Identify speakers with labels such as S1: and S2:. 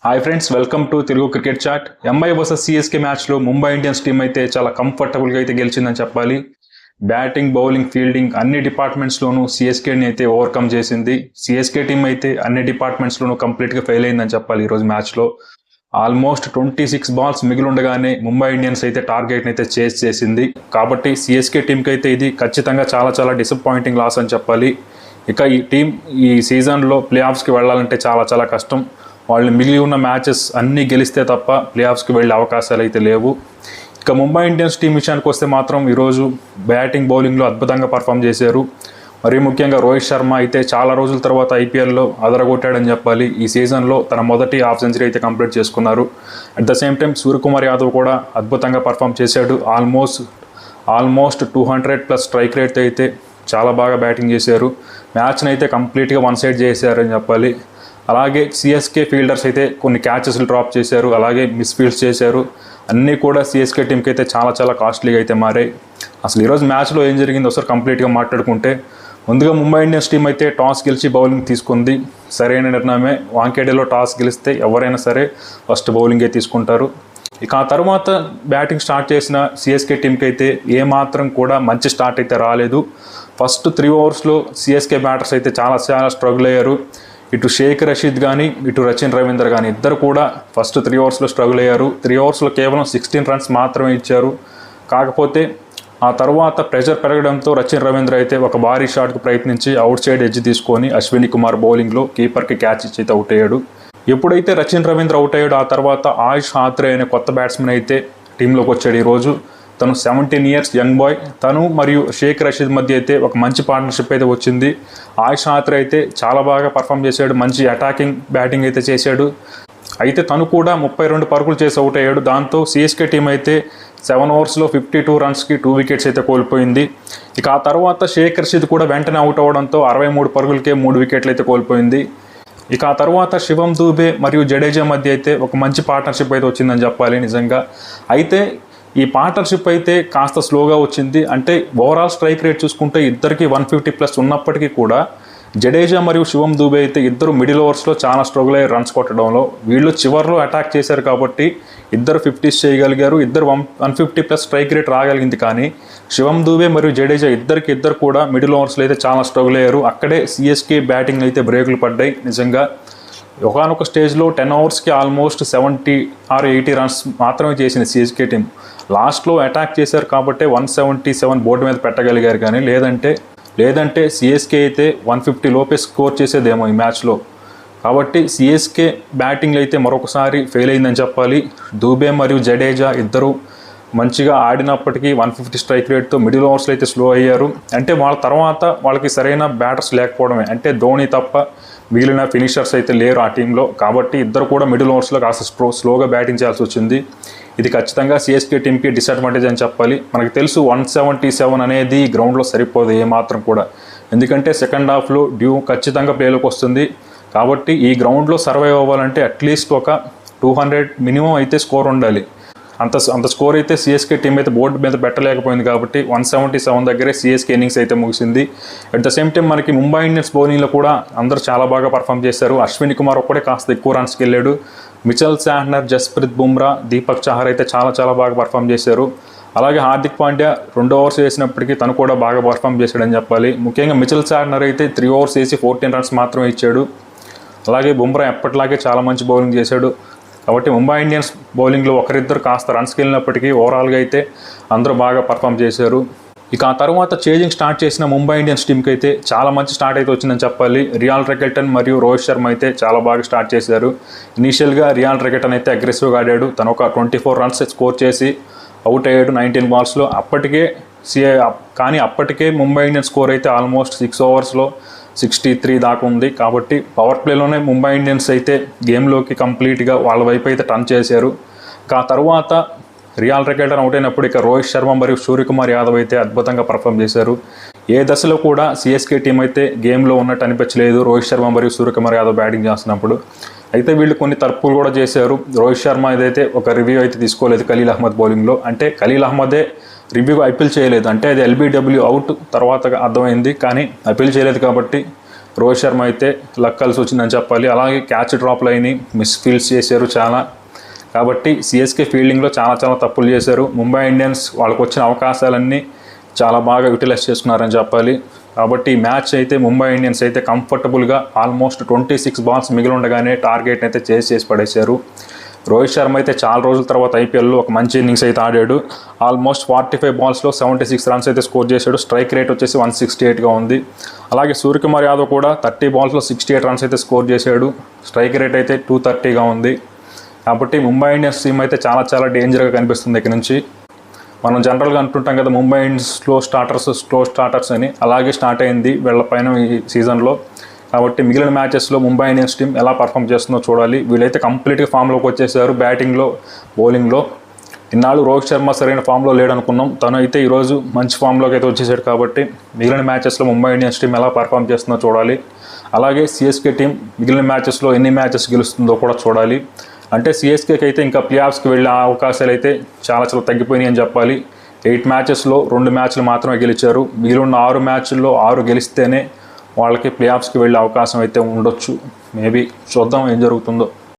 S1: Hi friends, welcome to Telugu cricket chat. MI versus CSK మ్యాచ్లో Mumbai Indians team అయితే చాలా కంఫర్టబుల్గా అయితే గెలిచిందని చెప్పాలి. బ్యాటింగ్, బౌలింగ్, ఫీల్డింగ్ అన్ని డిపార్ట్మెంట్స్లోనూ సిఎస్కేని అయితే ఓవర్కమ్ చేసింది. సిఎస్కే టీం అయితే అన్ని డిపార్ట్మెంట్స్లోనూ కంప్లీట్గా ఫెయిల్ అయిందని చెప్పాలి. ఈరోజు మ్యాచ్లో ఆల్మోస్ట్ 26 బాల్స్ మిగిలి ఉండగానే ముంబై ఇండియన్స్ అయితే టార్గెట్ని అయితే చేస్ చేసింది. కాబట్టి సిఎస్కే టీంకి అయితే ఇది ఖచ్చితంగా చాలా డిసప్పాయింటింగ్ లాస్ అని చెప్పాలి. ఇక ఈ టీం ఈ సీజన్లో ప్లే ఆఫ్స్కి వెళ్ళాలంటే చాలా కష్టం. వాళ్ళు మిగిలి ఉన్న మ్యాచెస్ అన్నీ గెలిస్తే తప్ప ప్లే ఆఫ్స్కి వెళ్ళే అవకాశాలు అయితే లేవు. ఇక ముంబై ఇండియన్స్ టీం విషయానికి వస్తే మాత్రం ఈరోజు బ్యాటింగ్, బౌలింగ్లో అద్భుతంగా పర్ఫామ్ చేశారు. మరీ ముఖ్యంగా రోహిత్ శర్మ అయితే చాలా రోజుల తర్వాత ఐపీఎల్లో అదరగొట్టాడని చెప్పాలి. ఈ సీజన్లో తన మొదటి హాఫ్ సెంచరీ అయితే కంప్లీట్ చేసుకున్నారు. At the same time Suryakumar Yadav కూడా అద్భుతంగా పర్ఫామ్ చేశాడు. ఆల్మోస్ట్ 200+ స్ట్రైక్ రేట్ అయితే చాలా బాగా బ్యాటింగ్ చేశారు. మ్యాచ్ని అయితే కంప్లీట్గా వన్ సైడ్ చేశారని చెప్పాలి. అలాగే సిఎస్కే ఫీల్డర్స్ అయితే కొన్ని క్యాచెస్లు డ్రాప్ చేశారు, అలాగే మిస్ ఫీల్డ్స్ చేశారు. అన్నీ కూడా సిఎస్కే టీంకి అయితే చాలా కాస్ట్లీగా అయితే మారాయి. అసలు ఈరోజు మ్యాచ్లో ఏం జరిగిందో ఒకసారి కంప్లీట్గా మాట్లాడుకుంటే, ముందుగా ముంబై ఇండియన్స్ టీం అయితే టాస్ గెలిచి బౌలింగ్ తీసుకుంది. సరైన నిర్ణయమే. వాంకేడేలో టాస్ గెలిస్తే ఎవరైనా సరే ఫస్ట్ బౌలింగే తీసుకుంటారు. ఇక ఆ తర్వాత బ్యాటింగ్ స్టార్ట్ చేసిన సిఎస్కే టీంకి అయితే ఏమాత్రం కూడా మంచి స్టార్ట్ అయితే రాలేదు. ఫస్ట్ 3 ఓవర్స్లో సిఎస్కే బ్యాటర్స్ అయితే చాలా స్ట్రగుల్ అయ్యారు. ఇటు షేక్ రషీద్ కానీ, ఇటు రచిన్ రవీంద్ర కానీ ఇద్దరు కూడా ఫస్ట్ 3 ఓవర్స్లో స్ట్రగుల్ అయ్యారు. 3 ఓవర్స్లో కేవలం 16 రన్స్ మాత్రమే ఇచ్చారు. కాకపోతే ఆ తర్వాత ప్రెషర్ పెరగడంతో రచిన్ రవీంద్ర అయితే ఒక భారీ షాట్కు ప్రయత్నించి అవుట్ సైడ్ ఎడ్జ్ తీసుకొని అశ్విని కుమార్ బౌలింగ్లో కీపర్కి క్యాచ్ ఇచ్చి అయితే అవుట్ అయ్యాడు. ఎప్పుడైతే రచిన్ రవీంద్ర అవుట్ అయ్యాడు, ఆ తర్వాత ఆయుష్ హాత్రే అనే కొత్త బ్యాట్స్మెన్ అయితే టీంలోకి వచ్చాడు. ఈరోజు తను 17 ఇయర్స్ యంగ్ బాయ్. తను మరియు షేక్ రషీద్ మధ్య అయితే ఒక మంచి పార్ట్నర్షిప్ అయితే వచ్చింది. ఆయుష్ హాత్రే అయితే చాలా బాగా పర్ఫామ్ చేశాడు. మంచి అటాకింగ్ బ్యాటింగ్ అయితే చేశాడు. అయితే తను కూడా 32 పరుగులు చేసి అవుట్ అయ్యాడు. దాంతో సిఎస్కే టీం అయితే 7 ఓవర్స్లో 52 రన్స్కి 2 వికెట్స్ అయితే కోల్పోయింది. ఇక ఆ తర్వాత షేక్ రషీద్ కూడా వెంటనే అవుట్ అవ్వడంతో 63 పరుగులకే 3 వికెట్లు అయితే కోల్పోయింది. ఇక ఆ తర్వాత శివం దూబే మరియు జడేజా మధ్య అయితే ఒక మంచి పార్ట్నర్షిప్ అయితే వచ్చిందని చెప్పాలి నిజంగా. అయితే ఈ పార్ట్నర్షిప్ అయితే కాస్త స్లోగా వచ్చింది. అంటే ఓవరాల్ స్ట్రైక్ రేట్ చూసుకుంటే ఇద్దరికి 150+ ఉన్నప్పటికీ కూడా జడేజా మరియు శివం దూబే అయితే ఇద్దరు మిడిల్ ఓవర్స్లో చాలా స్ట్రగుల్ అయ్యి రన్స్ కొట్టడంలో. వీళ్ళు చివర్లో అటాక్ చేశారు కాబట్టి ఇద్దరు 50s చేయగలిగారు. ఇద్దరు 150+ స్ట్రైక్ రేట్ రాగలిగింది. కానీ శివం దూబే మరియు జడేజా ఇద్దరు కూడా మిడిల్ ఓవర్స్లో అయితే చాలా స్ట్రగుల్ అయ్యారు. అక్కడే సిఎస్కే బ్యాటింగ్ అయితే బ్రేకులు పడ్డాయి నిజంగా. ఒకనొక స్టేజ్లో 10 ఓవర్స్కి ఆల్మోస్ట్ 70 or 80 రన్స్ మాత్రమే చేసింది సిఎస్కే టీం. లాస్ట్లో అటాక్ చేశారు కాబట్టి 177 బోర్డు మీద పెట్టగలిగారు. కానీ లేదంటే సిఎస్కే అయితే 150 లోపే స్కోర్ చేసేదేమో ఈ మ్యాచ్లో. కాబట్టి సిఎస్కే బ్యాటింగ్లో అయితే మరొకసారి ఫెయిల్ అయిందని చెప్పాలి. దూబే మరియు జడేజా ఇద్దరు మంచిగా ఆడినప్పటికీ 150 స్ట్రైక్ రేట్తో మిడిల్ ఓవర్స్లో అయితే స్లో అయ్యారు. అంటే వాళ్ళ తర్వాత వాళ్ళకి సరైన బ్యాటర్స్ లేకపోవడమే. అంటే ధోని తప్ప మిగిలిన ఫినిషర్స్ అయితే లేరు ఆ టీంలో. కాబట్టి ఇద్దరు కూడా మిడిల్ ఓవర్స్లో కాస్త స్లోగా బ్యాటింగ్ చేయాల్సి వచ్చింది. ఇది ఖచ్చితంగా సిఎస్కే టీంకి డిసడ్వాంటేజ్ అని చెప్పాలి. మనకు తెలుసు 177 అనేది గ్రౌండ్లో సరిపోదు ఏమాత్రం కూడా. ఎందుకంటే సెకండ్ హాఫ్లో డ్యూ ఖచ్చితంగా ప్లేలోకి వస్తుంది. కాబట్టి ఈ గ్రౌండ్లో సర్వైవ్ అవ్వాలంటే అట్లీస్ట్ ఒక 200 మినిమం అయితే స్కోర్ ఉండాలి. అంత స్కోర్ అయితే సిఎస్కే టీం అయితే బోర్డు మీద పెట్టలేకపోయింది. కాబట్టి 177 దగ్గరే సిఎస్కే ఇన్నింగ్స్ అయితే ముగిసింది. అట్ ద సేమ్ టైం మనకి ముంబై ఇండియన్స్ బౌలింగ్లో కూడా అందరూ చాలా బాగా పర్ఫామ్ చేశారు. అశ్విని కుమార్ ఒక్కడే కాస్త ఎక్కువ రన్స్కి వెళ్ళాడు. మిచెల్ శాంట్నర్, జస్ప్రీత్ బుమ్రా, దీపక్ చహర్ అయితే చాలా బాగా పర్ఫామ్ చేశారు. అలాగే హార్దిక్ పాండ్యా 2 ఓవర్స్ వేసినప్పటికీ తను కూడా బాగా పర్ఫామ్ చేశాడని చెప్పాలి. ముఖ్యంగా మిచెల్ శాంట్నర్ అయితే 3 ఓవర్స్ వేసి 14 రన్స్ మాత్రమే ఇచ్చాడు. అలాగే బుమ్రా ఎప్పటిలాగే చాలా మంచి బౌలింగ్ చేశాడు. కాబట్టి ముంబై ఇండియన్స్ బౌలింగ్లో ఒకరిద్దరు కాస్త రన్స్కి వెళ్ళినప్పటికీ ఓవరాల్గా అయితే అందరూ బాగా పర్ఫామ్ చేశారు. ఇక ఆ తర్వాత చేజింగ్ స్టార్ట్ చేసిన ముంబై ఇండియన్స్ టీంకి అయితే చాలా మంచి స్టార్ట్ అయితే వచ్చిందని చెప్పాలి. రియాల్ రెకెల్టన్ మరియు రోహిత్ శర్మ అయితే చాలా బాగా స్టార్ట్ చేశారు. ఇనీషియల్గా రియాల్ రెకెల్టన్ అయితే అగ్రెసివ్గా ఆడాడు. తను ఒక 24 రన్స్ స్కోర్ చేసి అవుట్ అయ్యాడు 19 బాల్స్లో. అప్పటికే ముంబై ఇండియన్స్ స్కోర్ అయితే ఆల్మోస్ట్ 6 ఓవర్స్లో 63 దాకా ఉంది. కాబట్టి పవర్ ప్లేలోనే ముంబై ఇండియన్స్ అయితే గేమ్లోకి కంప్లీట్గా వాళ్ళ వైపు అయితే టర్న్ చేశారు. ఆ తర్వాత రియాల్ రెకెల్టన్ అవుట్ అయినప్పుడు ఇక రోహిత్ శర్మ మరియు సూర్యకుమార్ యాదవ్ అయితే అద్భుతంగా పర్ఫామ్ చేశారు. ఏ దశలో కూడా సిఎస్కే టీం అయితే గేమ్లో ఉన్నట్టు అనిపించలేదు రోహిత్ శర్మ మరియు సూర్యకుమార్ యాదవ్ బ్యాటింగ్ చేస్తున్నప్పుడు. అయితే వీళ్ళు కొన్ని తప్పులు కూడా చేశారు. రోహిత్ శర్మ ఏదైతే ఒక రివ్యూ అయితే తీసుకోలేదు ఖలీల్ అహ్మద్ బౌలింగ్లో. అంటే ఖలీల్ అహ్మదే రివ్యూగా అప్పీల్ చేయలేదు. అంటే అది ఎల్బీడబ్ల్యూ అవుట్ తర్వాత అర్థమైంది. కానీ అప్పీల్ చేయలేదు కాబట్టి రోహిత్ శర్మ అయితే లక్ కలిసి వచ్చిందని చెప్పాలి. అలాగే క్యాచ్ డ్రాప్లు అయినాయి, మిస్ ఫీల్డ్స్ చేశారు చాలా. కాబట్టి సిఎస్కే ఫీల్డింగ్లో చాలా తప్పులు చేశారు. ముంబై ఇండియన్స్ వాళ్ళకు వచ్చిన అవకాశాలన్నీ చాలా బాగా యూటిలైజ్ చేసుకున్నారని చెప్పాలి. కాబట్టి ఈ మ్యాచ్ అయితే ముంబై ఇండియన్స్ అయితే కంఫర్టబుల్గా ఆల్మోస్ట్ 26 బాల్స్ మిగిలి ఉండగానే టార్గెట్ అయితే చేసి పడేశారు. రోహిత్ శర్మ అయితే చాలా రోజుల తర్వాత ఐపీఎల్లో ఒక మంచి ఇన్నింగ్స్ అయితే ఆడాడు. ఆల్మోస్ట్ 45 బాల్స్లో 76 రన్స్ అయితే స్కోర్ చేశాడు. స్ట్రైక్ రేట్ వచ్చేసి 168గా ఉంది. అలాగే సూర్యకుమార్ యాదవ్ కూడా 30 బాల్స్లో 68 రన్స్ అయితే స్కోర్ చేశాడు. స్ట్రైక్ రేట్ అయితే 230గా ఉంది. కాబట్టి ముంబై ఇండియన్స్ టీం అయితే చాలా డేంజర్గా కనిపిస్తుంది ఇక్కడ నుంచి. మనం జనరల్గా అంటుంటాం కదా ముంబై ఇండియన్స్ స్లో స్టార్టర్స్ అని, అలాగే స్టార్ట్ అయింది వీళ్ళపైన ఈ సీజన్లో. కాబట్టి మిగిలిన మ్యాచెస్లో ముంబై ఇండియన్స్ టీం ఎలా పర్ఫామ్ చేస్తుందో చూడాలి. వీళ్ళైతే కంప్లీట్గా ఫామ్లోకి వచ్చేసారు బ్యాటింగ్లో, బౌలింగ్లో. ఇన్నాళ్ళు రోహిత్ శర్మ సరైన ఫామ్లో లేడనుకున్నాం, తను అయితే ఈరోజు మంచి ఫామ్లోకి అయితే వచ్చేసాడు. కాబట్టి మిగిలిన మ్యాచెస్లో ముంబై ఇండియన్స్ టీం ఎలా పర్ఫామ్ చేస్తుందో చూడాలి. అలాగే సిఎస్కే టీం మిగిలిన మ్యాచెస్లో ఎన్ని మ్యాచెస్ గెలుస్తుందో కూడా చూడాలి. అంటే సిఎస్కేకి అయితే ఇంకా ప్లే ఆఫ్స్కి వెళ్ళే అవకాశాలు అయితే చాలా తగ్గిపోయినాయి అని చెప్పాలి. 8 మ్యాచెస్లో 2 మ్యాచ్లు మాత్రమే గెలిచారు. మిగిలిన 6 మ్యాచ్ల్లో 6 గెలిస్తేనే వాళ్ళకి ప్లే ఆఫ్స్కి వెళ్ళే అవకాశం అయితే ఉండొచ్చు. మేబీ చూద్దాం ఏం జరుగుతుందో.